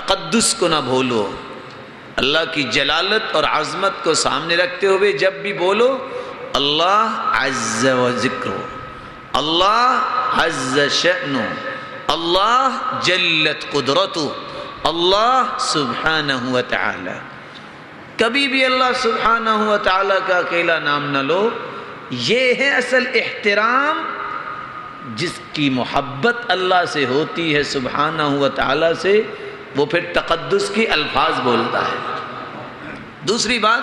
تقدس کو نہ بھولو، اللہ کی جلالت اور عظمت کو سامنے رکھتے ہوئے جب بھی بولو اللہ عز و ذکرو، اللہ عز شأنو، اللہ جلت قدرتو، اللہ سبحانہ و تعالی۔ کبھی بھی اللہ سبحانہ و تعالی کا اکیلا نام نہ لو۔ یہ ہے اصل احترام، جس کی محبت اللہ سے ہوتی ہے سبحانہ و تعالی سے، وہ پھر تقدس کے الفاظ بولتا ہے۔ دوسری بات،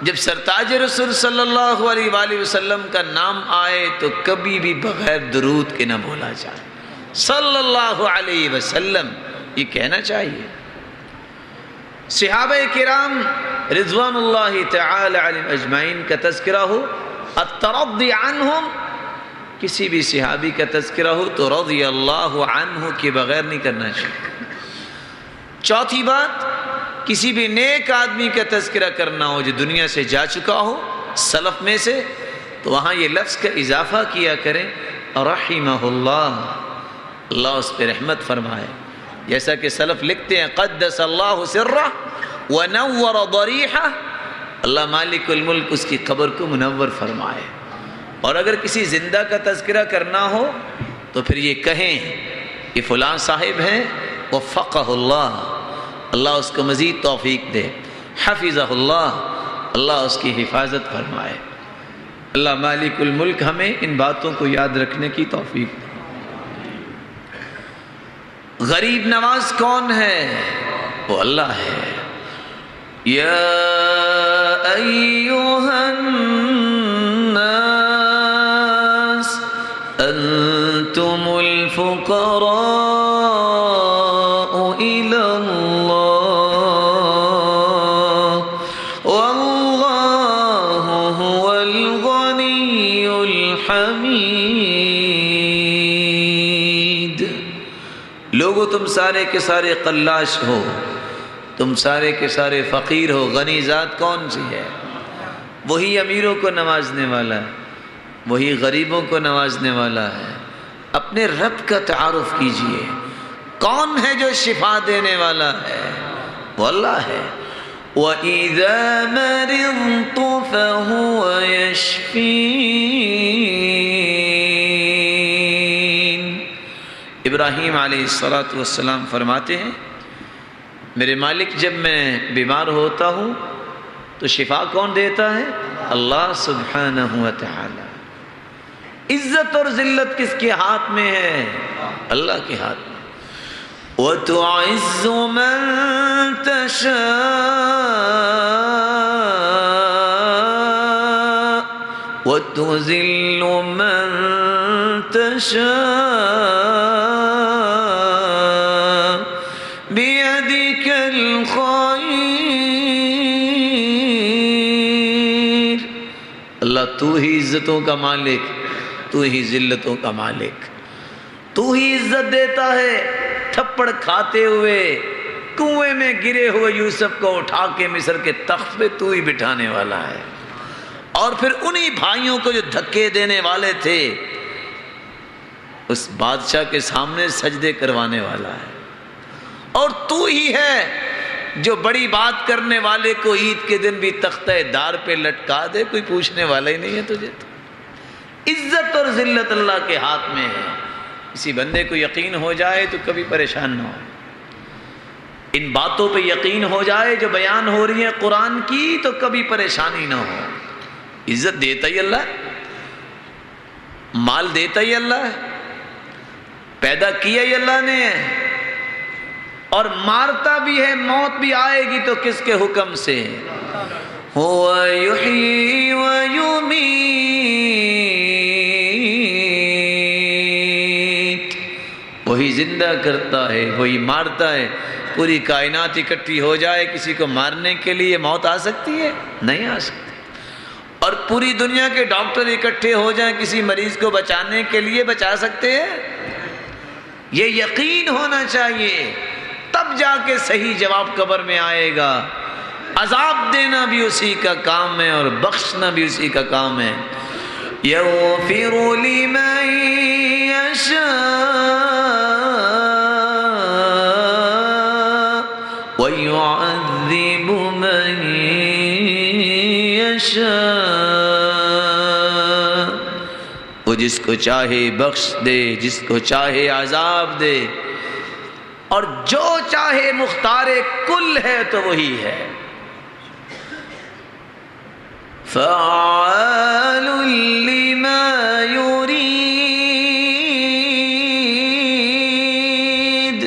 جب سرتاج رسول صلی اللہ علیہ وآلہ وسلم کا نام آئے تو کبھی بھی بغیر درود کے نہ بولا جائے، صلی اللہ علیہ وسلم، یہ کہنا چاہیے۔ صحابہ کرام رضوان اللہ تعالی علیہم اجمعین کا تذکرہ ہو، الترضی عنہم، کسی بھی صحابی کا تذکرہ ہو تو رضی اللہ عنہ کے بغیر نہیں کرنا چاہیے۔ چوتھی بات، کسی بھی نیک آدمی کا تذکرہ کرنا ہو جو دنیا سے جا چکا ہو سلف میں سے، تو وہاں یہ لفظ کا اضافہ کیا کریں رحمہ اللہ، اللہ اس پہ رحمت فرمائے، جیسا کہ سلف لکھتے ہیں قدس اللہ سرہ ونور ضریحہ، اللہ مالک الملک اس کی قبر کو منور فرمائے۔ اور اگر کسی زندہ کا تذکرہ کرنا ہو تو پھر یہ کہیں کہ فلاں صاحب ہیں وفقہ اللہ، اللہ اس کو مزید توفیق دے، حفظہ اللہ، اللہ اس کی حفاظت فرمائے۔ اللہ مالک الملک ہمیں ان باتوں کو یاد رکھنے کی توفیق دے۔ غریب نواز کون ہے؟ وہ اللہ ہے۔ یا ایھا الناس انتم الفقراء الی اللہ واللہ هو الغنی الحمید۔ لوگو تم سارے کے سارے قلاش ہو، تم سارے کے سارے فقیر ہو، غنی ذات کون سی ہے؟ وہی امیروں کو نوازنے والا ہے، وہی غریبوں کو نوازنے والا ہے۔ اپنے رب کا تعارف کیجئے، کون ہے جو شفا دینے والا ہے؟ وہ اللہ ہے۔ وَإِذَا مَرِضْتُ فَهُوَ يَشْفِينِ۔ ابراہیم علیہ السلام فرماتے ہیں میرے مالک جب میں بیمار ہوتا ہوں تو شفا کون دیتا ہے؟ اللہ سبحانہ و تعالی۔ عزت اور ذلت کس کے ہاتھ میں ہے؟ اللہ کے ہاتھ میں۔ وَتُعِزُّ مَن تَشَاءُ وَتُذِلُّ مَن تَشَاءُ بِيَدِكَ الْخَيْرُ۔ اللہ تو ہی عزتوں کا مالک، تو ہی ذلتوں کا مالک، تو ہی عزت دیتا ہے۔ تھپڑ کھاتے ہوئے کنویں میں گرے ہوئے یوسف کو اٹھا کے مصر کے تخت پہ تو ہی بٹھانے والا ہے، اور پھر انہی بھائیوں کو جو دھکے دینے والے تھے اس بادشاہ کے سامنے سجدے کروانے والا ہے۔ اور تو ہی ہے جو بڑی بات کرنے والے کو عید کے دن بھی تختہ دار پہ لٹکا دے، کوئی پوچھنے والا ہی نہیں ہے تجھے تو۔ عزت اور ذلت اللہ کے ہاتھ میں ہے۔ کسی بندے کو یقین ہو جائے تو کبھی پریشان نہ ہو، ان باتوں پہ یقین ہو جائے جو بیان ہو رہی ہیں قرآن کی تو کبھی پریشانی نہ ہو۔ عزت دیتا ہی اللہ ہے، مال دیتا ہی اللہ ہے، پیدا کیا ہی اللہ نے ہے، اور مارتا بھی ہے، موت بھی آئے گی تو کس کے حکم سے؟ هو یحیی و یمیت، وہی زندہ کرتا ہے، وہی مارتا ہے۔ پوری کائنات اکٹھی ہو جائے کسی کو مارنے کے لیے، موت آ سکتی ہے؟ نہیں آ سکتی۔ اور پوری دنیا کے ڈاکٹر اکٹھے ہو جائیں کسی مریض کو بچانے کے لیے، بچا سکتے ہیں؟ یہ یقین ہونا چاہیے، تب جا کے صحیح جواب قبر میں آئے گا۔ عذاب دینا بھی اسی کا کام ہے اور بخشنا بھی اسی کا کام ہے۔ یغفر لمن یشاء وَيُعَذِّبُ مَن يَشَاءُ، وہ جس کو چاہے بخش دے، جس کو چاہے عذاب دے، اور جو چاہے مختار کل ہے تو وہی ہے۔ فعال لما يريد،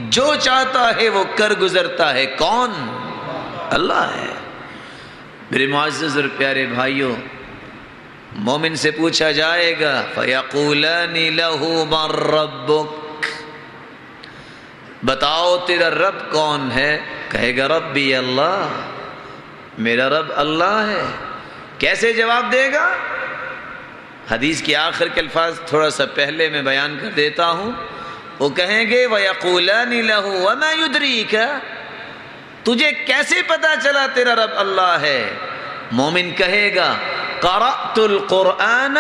جو چاہتا ہے وہ کر گزرتا ہے۔ کون؟ اللہ ہے۔ میرے معزز اور پیارے بھائیوں، مومن سے پوچھا جائے گا فَيَقُولَانِ لَهُ مَن رَبُّكَ، بتاؤ تیرا رب کون ہے؟ کہے گا ربی اللہ، میرا رب اللہ ہے۔ کیسے جواب دے گا؟ حدیث کی آخر کے الفاظ تھوڑا سا پہلے میں بیان کر دیتا ہوں۔ وہ کہیں گے وَيَقُولَانِ لَهُ وَمَا يُدْرِيكَ، تجھے کیسے پتا چلا تیرا رب اللہ ہے؟ مومن کہے گا قرأت القرآن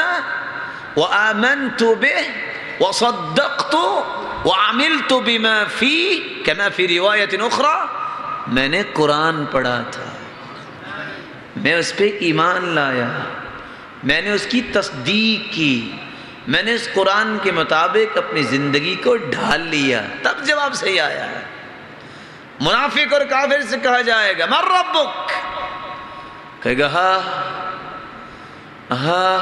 وآمنت به وصدقت وعملت بما فيه كما في روایت اخرى، میں نے قرآن پڑھا تھا، میں اس پہ ایمان لایا، میں نے اس کی تصدیق کی، میں نے اس قرآن کے مطابق اپنی زندگی کو ڈھال لیا، تب جواب صحیح آیا ہے۔ منافق اور کافر سے کہا جائے گا من ربک، کہے گا ہاں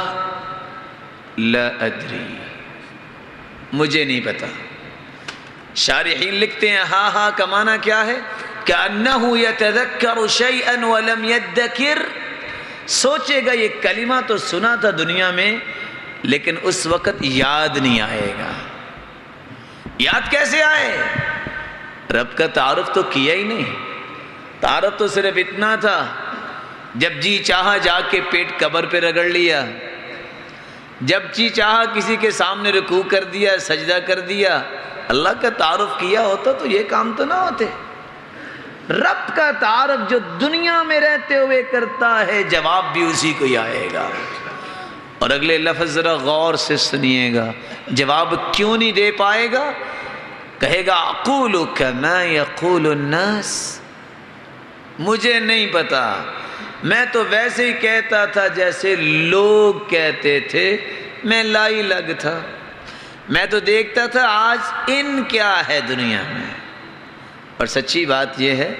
لا ادری، مجھے نہیں پتا۔ شارحین لکھتے ہیں ہاں کا معنی کیا ہے؟ کأنہ یتذکر شیئا ولم یدکر، سوچے گا یہ کلمہ تو سنا تھا دنیا میں لیکن اس وقت یاد نہیں آئے گا۔ یاد کیسے آئے؟ رب کا تعارف تو کیا ہی نہیں، تعارف تو صرف اتنا تھا جب جی چاہا جا کے پیٹ قبر پہ رگڑ لیا، جب جی چاہا کسی کے سامنے رکوع کر دیا، سجدہ کر دیا۔ اللہ کا تعارف کیا ہوتا تو یہ کام تو نہ ہوتے۔ رب کا تعارف جو دنیا میں رہتے ہوئے کرتا ہے جواب بھی اسی کو ہی آئے گا۔ اور اگلے لفظ ذرا غور سے سنیے گا، جواب کیوں نہیں دے پائے گا؟ کہے گا اقول کما یقول الناس، مجھے نہیں پتا، میں تو ویسے ہی کہتا تھا جیسے لوگ کہتے تھے، میں لائی لگ تھا، میں تو دیکھتا تھا آج ان کیا ہے دنیا میں۔ اور سچی بات یہ ہے،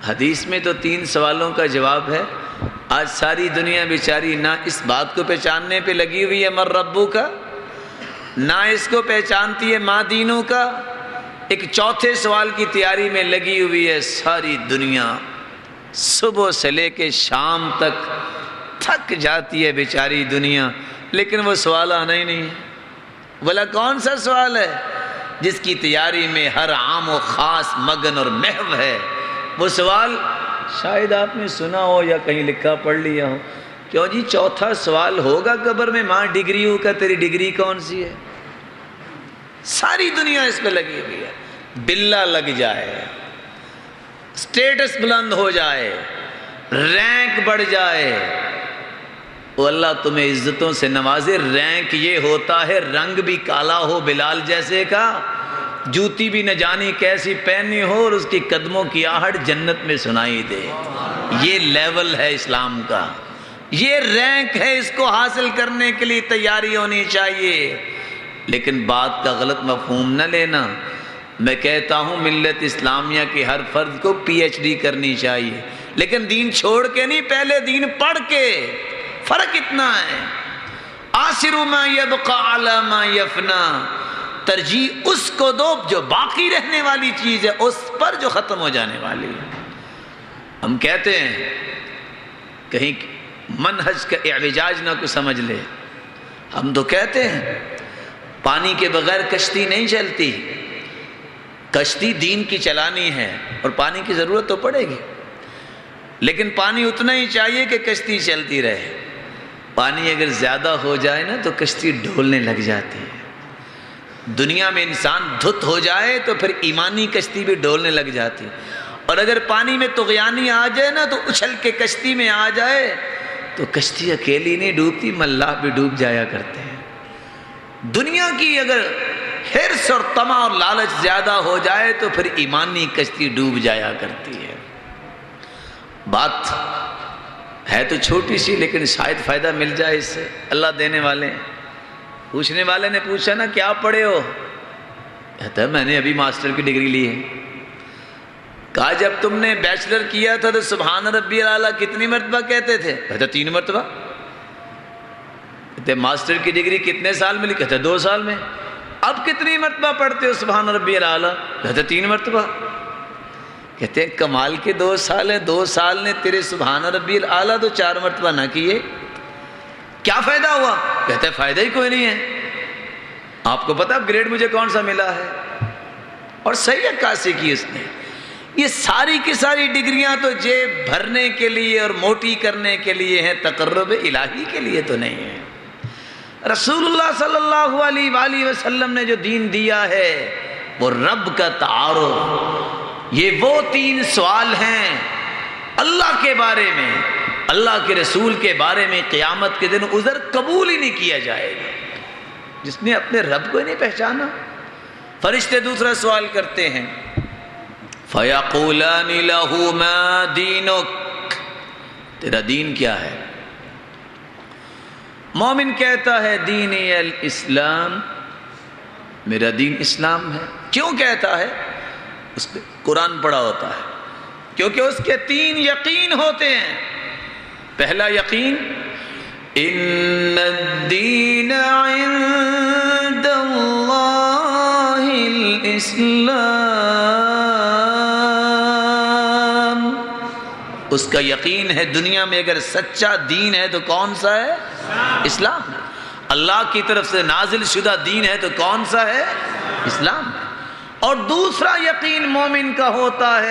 حدیث میں تو 3 سوالوں کا جواب ہے۔ آج ساری دنیا بیچاری نہ اس بات کو پہچاننے پہ لگی ہوئی ہے من ربو کا، نہ اس کو پہچانتی ہے ماں دینوں کا، ایک چوتھے سوال کی تیاری میں لگی ہوئی ہے ساری دنیا۔ صبح سے لے کے شام تک تھک جاتی ہے بیچاری دنیا، لیکن وہ سوال آنا ہی نہیں ہے۔ بولا کون سا سوال ہے؟ جس کی تیاری میں ہر عام و خاص مگن اور محو ہے۔ وہ سوال شاید آپ نے سنا ہو یا کہیں لکھا پڑھ لیا ہو، کیوں جی چوتھا سوال ہوگا قبر میں ماں ڈگریوں کا، تیری ڈگری کون سی ہے؟ ساری دنیا اس پہ لگی ہوئی ہے۔ بلہ لگ جائے، سٹیٹس بلند ہو جائے، رینک بڑھ جائے، وہ اللہ تمہیں عزتوں سے نوازے۔ رینک یہ ہوتا ہے رنگ بھی کالا ہو بلال جیسے کا، جوتی بھی نہ جانی کیسی پہنی ہو، اور اس کی قدموں کی آہٹ جنت میں سنائی دے۔ یہ لیول ہے اسلام کا، یہ رینک ہے، اس کو حاصل کرنے کے لیے تیاری ہونی چاہیے۔ لیکن بات کا غلط مفہوم نہ لینا، میں کہتا ہوں ملت اسلامیہ کے ہر فرد کو پی ایچ ڈی کرنی چاہیے، لیکن دین چھوڑ کے نہیں، پہلے دین پڑھ کے۔ فرق اتنا ہے، آخر ما یبقى علی ما یفنا، ترجیح اس کو دو جو باقی رہنے والی چیز ہے، اس پر جو ختم ہو جانے والی ہے۔ ہم کہتے ہیں کہیں منہج کا اعوجاج نہ کو سمجھ لے، ہم تو کہتے ہیں پانی کے بغیر کشتی نہیں چلتی، کشتی دین کی چلانی ہے اور پانی کی ضرورت تو پڑے گی، لیکن پانی اتنا ہی چاہیے کہ کشتی چلتی رہے۔ پانی اگر زیادہ ہو جائے نا تو کشتی ڈھولنے لگ جاتی ہے۔ دنیا میں انسان دھت ہو جائے تو پھر ایمانی کشتی بھی ڈھولنے لگ جاتی ہے، اور اگر پانی میں طغیانی آ جائے نا تو اچھل کے کشتی میں آ جائے تو کشتی اکیلی نہیں ڈوبتی، ملاح بھی ڈوب جایا کرتے ہیں۔ دنیا کی اگر حرص اور طمع اور لالچ زیادہ ہو جائے تو پھر ایمانی کشتی ڈوب جایا کرتی ہے۔ بات ہے تو چھوٹی سی، لیکن شاید فائدہ مل جائے اس سے، اللہ دینے والے ہیں۔ پوچھنے والے نے پوچھا نا کیا پڑھے ہو؟ کہتا ہے میں نے ابھی ماسٹر کی ڈگری لی ہے۔ کہا جب تم نے بیچلر کیا تھا تو سبحان ربی الاعلیٰ کتنی مرتبہ کہتے تھے؟ کہتا 3 مرتبہ۔ کہتے ماسٹر کی ڈگری کتنے سال ملی؟ کہتے 2 سال میں۔ اب کتنی مرتبہ پڑھتے ہو سبحان ربی الاعلیٰ؟ کہتے 3 مرتبہ۔ کہتے ہیں کمال کے 2 سال ہے، 2 سال نے تیرے سبحان ربی الاعلیٰ تو 4 مرتبہ نہ کیے، کیا فائدہ ہوا؟ کہتے ہیں فائدہ ہی کوئی نہیں ہے۔ آپ کو پتا گریڈ مجھے کون سا ملا ہے؟ اور صحیح عکاسی کی اس نے۔ یہ ساری کی ساری ڈگریاں تو جیب بھرنے کے لیے اور موٹی کرنے کے لیے ہیں، تقرب الہی کے لیے تو نہیں ہے۔ رسول اللہ صلی اللہ علیہ وآلہ وسلم نے جو دین دیا ہے وہ رب کا تعارف۔ یہ وہ 3 سوال ہیں اللہ کے بارے میں، اللہ کے رسول کے بارے میں قیامت کے دن عذر قبول ہی نہیں کیا جائے گا جس نے اپنے رب کو ہی نہیں پہچانا۔ فرشتے دوسرا سوال کرتے ہیں، فَيَقُولَانِ لَهُ مَا دِينُكَ، تیرا دین کیا ہے؟ مومن کہتا ہے دینی الاسلام، میرا دین اسلام ہے۔ کیوں کہتا ہے؟ اس نے قرآن پڑھا ہوتا ہے، کیونکہ اس کے 3 یقین ہوتے ہیں۔ پہلا یقین ان الدین عند اللہ الاسلام، اس کا یقین ہے دنیا میں اگر سچا دین ہے تو کون سا ہے؟ اسلام ہے۔ اللہ کی طرف سے نازل شدہ دین ہے تو کون سا ہے؟ اسلام ہے۔ اور دوسرا یقین مومن کا ہوتا ہے